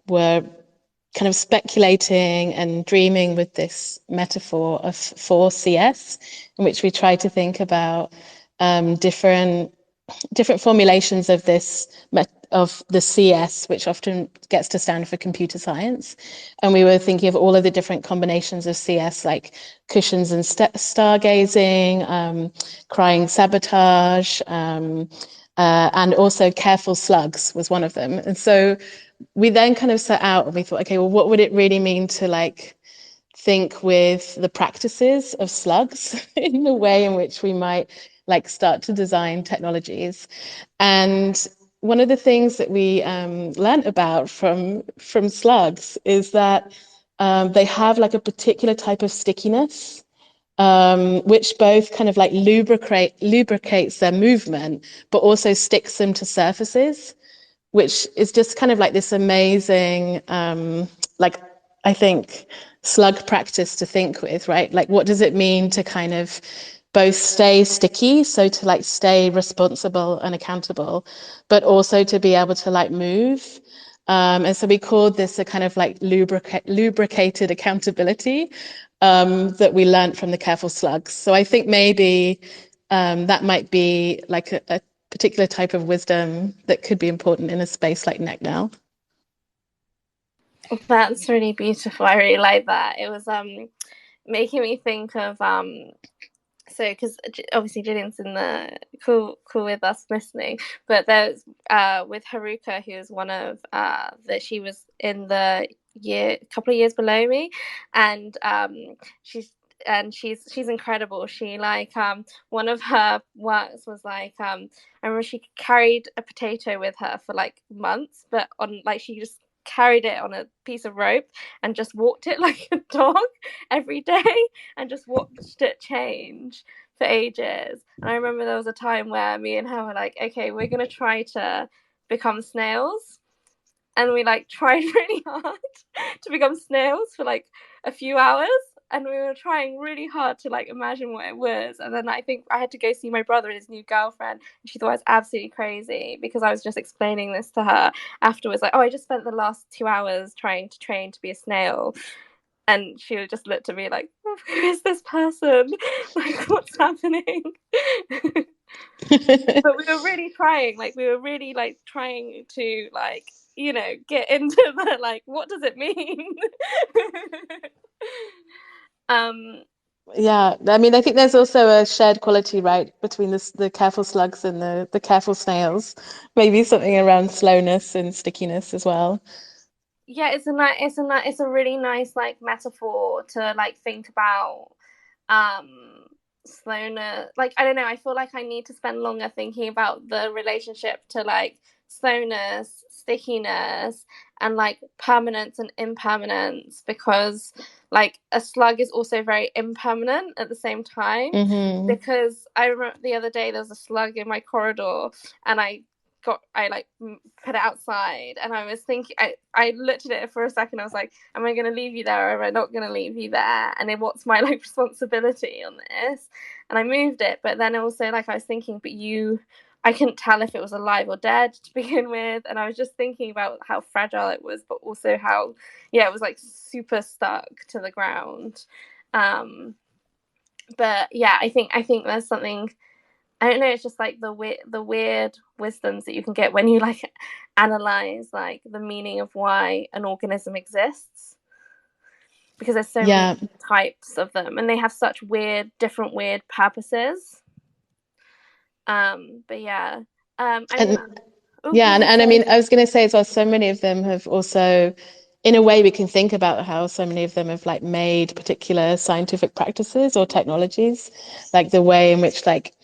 kind of speculating and dreaming with this metaphor of 4CS, in which we try to think about different formulations of of the CS, which often gets to stand for computer science. And we were thinking of all of the different combinations of CS, like cushions and stargazing, crying sabotage, and also careful slugs was one of them. And so we then kind of set out and we thought, okay, well, what would it really mean to like think with the practices of slugs in the way in which we might like start to design technologies. And one of the things that we learned about from slugs is that they have like a particular type of stickiness, which both kind of like lubricates their movement, but also sticks them to surfaces, which is just kind of like this amazing, like I think slug practice to think with, right? Like what does it mean to kind of both stay sticky, so to like stay responsible and accountable, but also to be able to like move. And so we called this a kind of like lubricated accountability that we learned from the careful slugs. So I think maybe that might be like a particular type of wisdom that could be important in a space like NEC now. That's really beautiful. I really like that. It was making me think of so because obviously Gillian's in the cool with us listening, but there's with Haruka, who's one of that she was in the couple of years below me, and she's incredible. She like one of her works was like I remember she carried a potato with her for like months, but on like she just carried it on a piece of rope and just walked it like a dog every day and just watched it change for ages. And I remember there was a time where me and her were like, okay, we're gonna try to become snails, and we like tried really hard to become snails for like a few hours, and we were trying really hard to like imagine what it was. And then I think I had to go see my brother and his new girlfriend, and she thought I was absolutely crazy because I was just explaining this to her afterwards, like, oh, I just spent the last 2 hours trying to train to be a snail. And she would just looked at me like, oh, who is this person? Like, what's happening? But we were really trying, like, we were really like trying to like, you know, get into the like, what does it mean? Yeah, I mean, I think there's also a shared quality, right, between the careful slugs and the careful snails. Maybe something around slowness and stickiness as well. Yeah, it's a really nice like metaphor to like think about slowness. Like, I don't know, I feel like I need to spend longer thinking about the relationship to like slowness, stickiness, and like permanence and impermanence, because like a slug is also very impermanent at the same time. Mm-hmm. Because I remember the other day there was a slug in my corridor, and I like put it outside, and I was thinking, I looked at it for a second. I was like, am I going to leave you there, or am I not going to leave you there? And then what's my like responsibility on this? And I moved it, but then also like I was thinking, but I couldn't tell if it was alive or dead to begin with, and I was just thinking about how fragile it was, but also how it was like super stuck to the ground. But yeah, I think there's something, I don't know, it's just like the weird wisdoms that you can get when you like analyze like the meaning of why an organism exists, because there's so many types of them and they have such different weird purposes. But yeah. I mean, I was going to say as well, so many of them have also, in a way, we can think about how so many of them have like made particular scientific practices or technologies, like the way in which like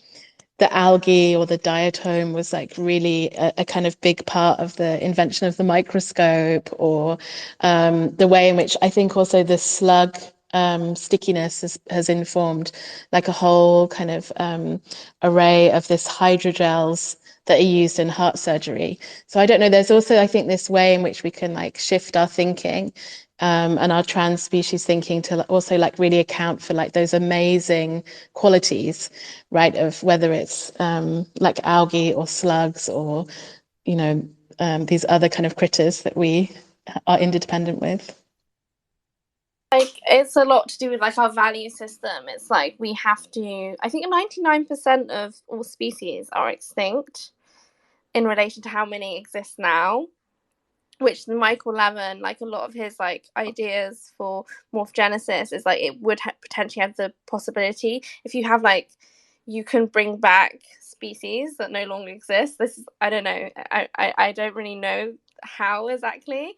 the algae or the diatom was like really a kind of big part of the invention of the microscope, or the way in which I think also the slug stickiness has informed like a whole kind of array of this hydrogels that are used in heart surgery. So I don't know, there's also, I think, this way in which we can like shift our thinking and our trans species thinking to also like really account for like those amazing qualities, right, of whether it's like algae or slugs or, you know, these other kind of critters that we are interdependent with. Like, it's a lot to do with like our value system. It's like we have to, I think 99% of all species are extinct in relation to how many exist now, which Michael Levin, like a lot of his like ideas for morphogenesis is like it would potentially have the possibility, if you have like, you can bring back species that no longer exist. This is, I don't know, I don't really know how exactly,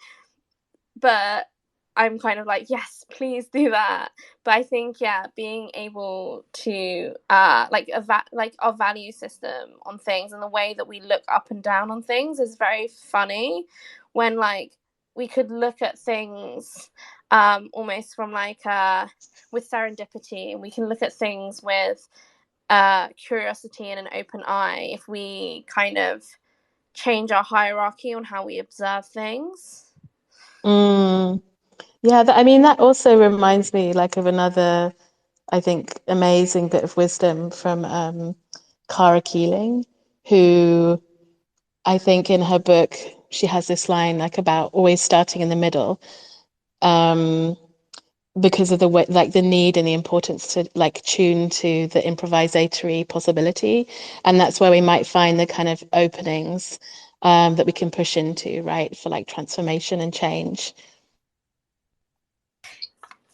but I'm kind of like, yes, please do that. But I think, yeah, being able to like our value system on things and the way that we look up and down on things is very funny, when like we could look at things almost from like with serendipity, and we can look at things with curiosity and an open eye if we kind of change our hierarchy on how we observe things. Yeah, I mean, that also reminds me like of another, I think, amazing bit of wisdom from Cara Keeling, who I think in her book, she has this line like about always starting in the middle, because of the way, like the need and the importance to like tune to the improvisatory possibility. And that's where we might find the kind of openings that we can push into, right, for like transformation and change.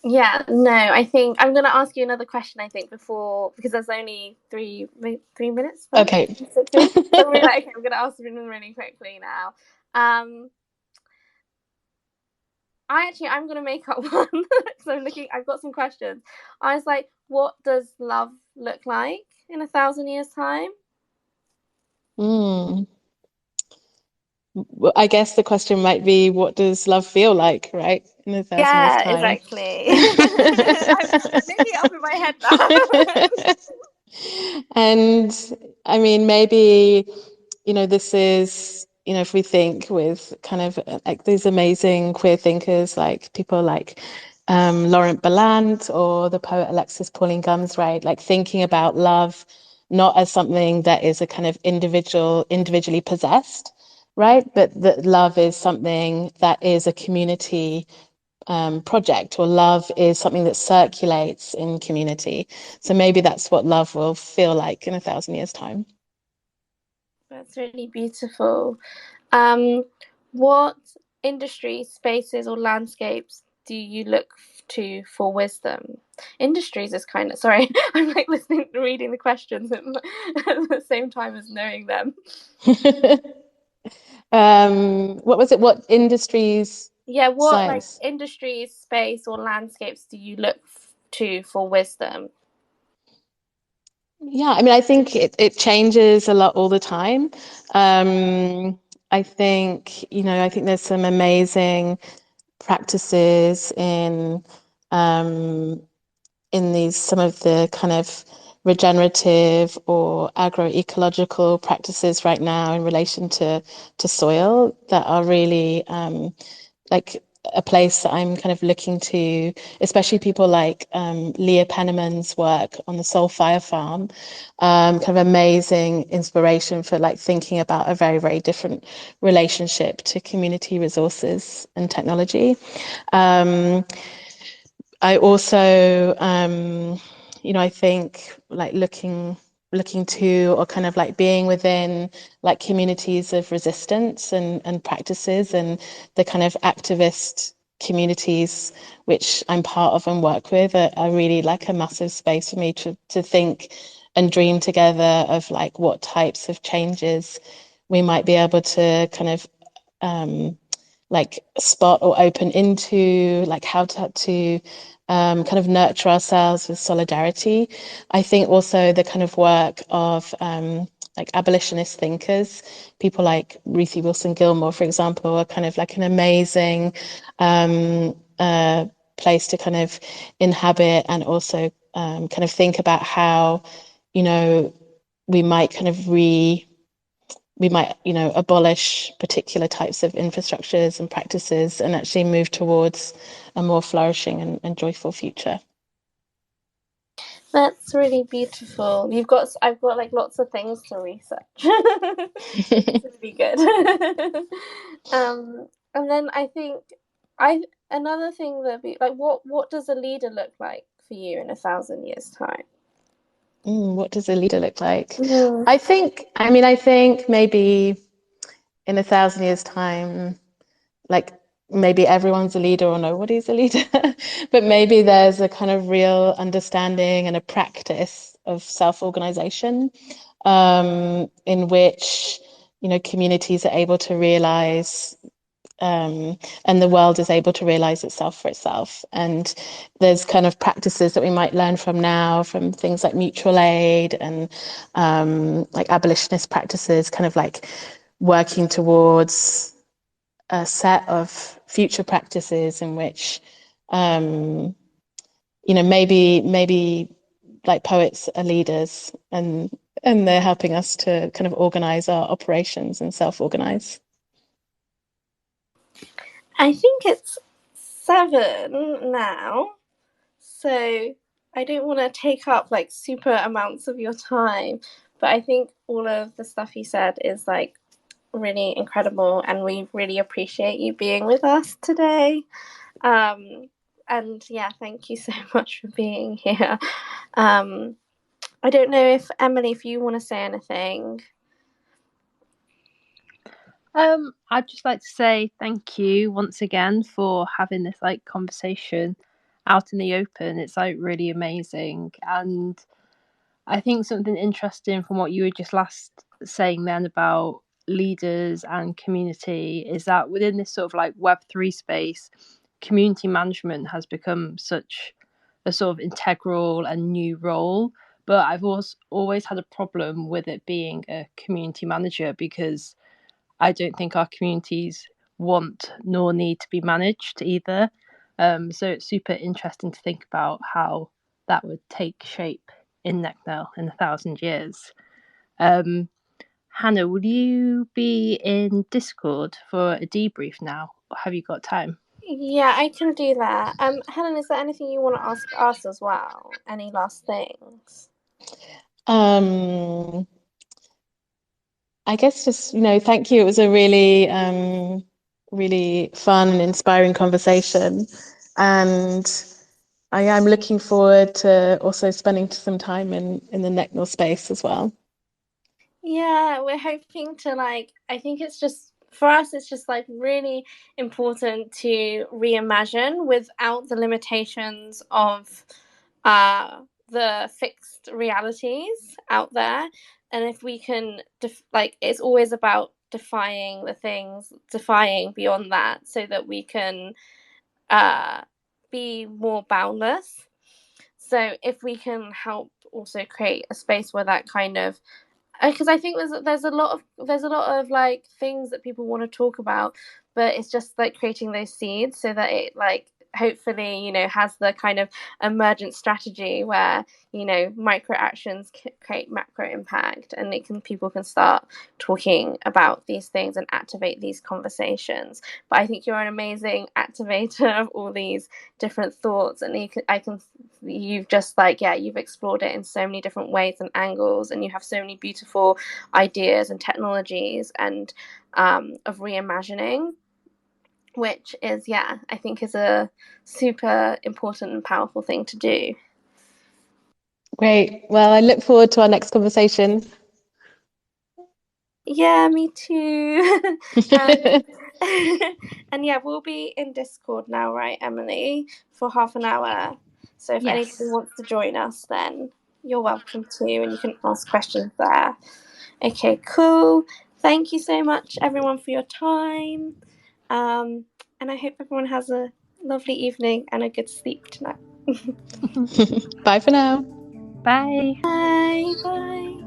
Yeah, no, I think I'm going to ask you another question, I think, before, because there's only three minutes left. Okay. So we're like, okay, I'm going to ask them really quickly now. I'm going to make up one. So I've got some questions. I was like, what does love look like in 1,000 years' time? Well, I guess the question might be, what does love feel like, right? In 1,000 years' time. Exactly. I'm making it up in my head now. And I mean, maybe, this is, if we think with kind of like these amazing queer thinkers, like people like Laurent Ballant or the poet Alexis Pauline Gumbs, right? Like thinking about love not as something that is a kind of individually possessed, right? But that love is something that is a community project, or love is something that circulates in community. So maybe that's what love will feel like in 1,000 years' time. That's really beautiful. What industries, spaces, or landscapes do you look to for wisdom? Industries is kind of, sorry, I'm like reading the questions at the same time as knowing them. What was it? What industries? Yeah, what science? Like industries, space, or landscapes do you look to for wisdom? Yeah, I mean, I think it changes a lot all the time. I think, I think there's some amazing practices in some of the kind of regenerative or agro-ecological practices right now in relation to soil that are really like a place that I'm kind of looking to, especially people like Leah Penniman's work on the Soul Fire Farm, kind of amazing inspiration for like thinking about a very, very different relationship to community resources and technology. I also, I think like looking to, or kind of like being within like communities of resistance and practices, and the kind of activist communities which I'm part of and work with are really like a massive space for me to think and dream together of like what types of changes we might be able to kind of like spot or open into, like how to kind of nurture ourselves with solidarity. I think also the kind of work of like abolitionist thinkers, people like Ruthie Wilson Gilmore, for example, are kind of like an amazing place to kind of inhabit, and also kind of think about how, we might kind of abolish particular types of infrastructures and practices and actually move towards a more flourishing and joyful future. That's really beautiful. I've got like lots of things to research. It's really good. And then I think another thing that be like, what does a leader look like for you in 1,000 years' time? What does a leader look like? Mm. I think maybe in 1,000 years' time, like maybe everyone's a leader or nobody's a leader, but maybe there's a kind of real understanding and a practice of self-organization, in which, communities are able to realize and the world is able to realize itself for itself. And there's kind of practices that we might learn from now, from things like mutual aid and like abolitionist practices, kind of like working towards a set of future practices in which, maybe like poets are leaders, and they're helping us to kind of organize our operations and self-organize. I think it's 7 now, so I don't want to take up like super amounts of your time, but I think all of the stuff you said is like really incredible, and we really appreciate you being with us today. And yeah, thank you so much for being here. I don't know if Emily, if you want to say anything. I'd just like to say thank you once again for having this like conversation, out in the open. It's like really amazing. And I think something interesting from what you were just last saying then about leaders and community is that within this sort of like Web3 space, community management has become such a sort of integral and new role. But I've always had a problem with it being a community manager, because I don't think our communities want nor need to be managed either. So it's super interesting to think about how that would take shape in Necknell in 1,000 years. Hannah, will you be in Discord for a debrief now? Or have you got time? Yeah, I can do that. Helen, is there anything you want to ask us as well? Any last things? I guess just, thank you. It was a really, really fun and inspiring conversation. And I am looking forward to also spending some time in the Necknell space as well. Yeah, we're hoping to I think it's just, for us, it's just really important to reimagine without the limitations of the fixed realities out there. And if we can, it's always about defying beyond that, so that we can be more boundless. So if we can help also create a space where that kind of, because I think there's a lot of things that people want to talk about, but it's just creating those seeds so that it hopefully has the kind of emergent strategy where micro actions create macro impact, and people can start talking about these things and activate these conversations. But I think you're an amazing activator of all these different thoughts, and you've just you've explored it in so many different ways and angles, and you have so many beautiful ideas and technologies and of reimagining, which is I think is a super important and powerful thing to do. Great. Well, I look forward to our next conversation. Yeah, me too. And we'll be in Discord now, right, Emily, for half an hour. So if anybody wants to join us, then you're welcome to, and you can ask questions there. Okay, cool. Thank you so much, everyone, for your time. And I hope everyone has a lovely evening and a good sleep tonight. Bye for now. Bye. Bye. Bye.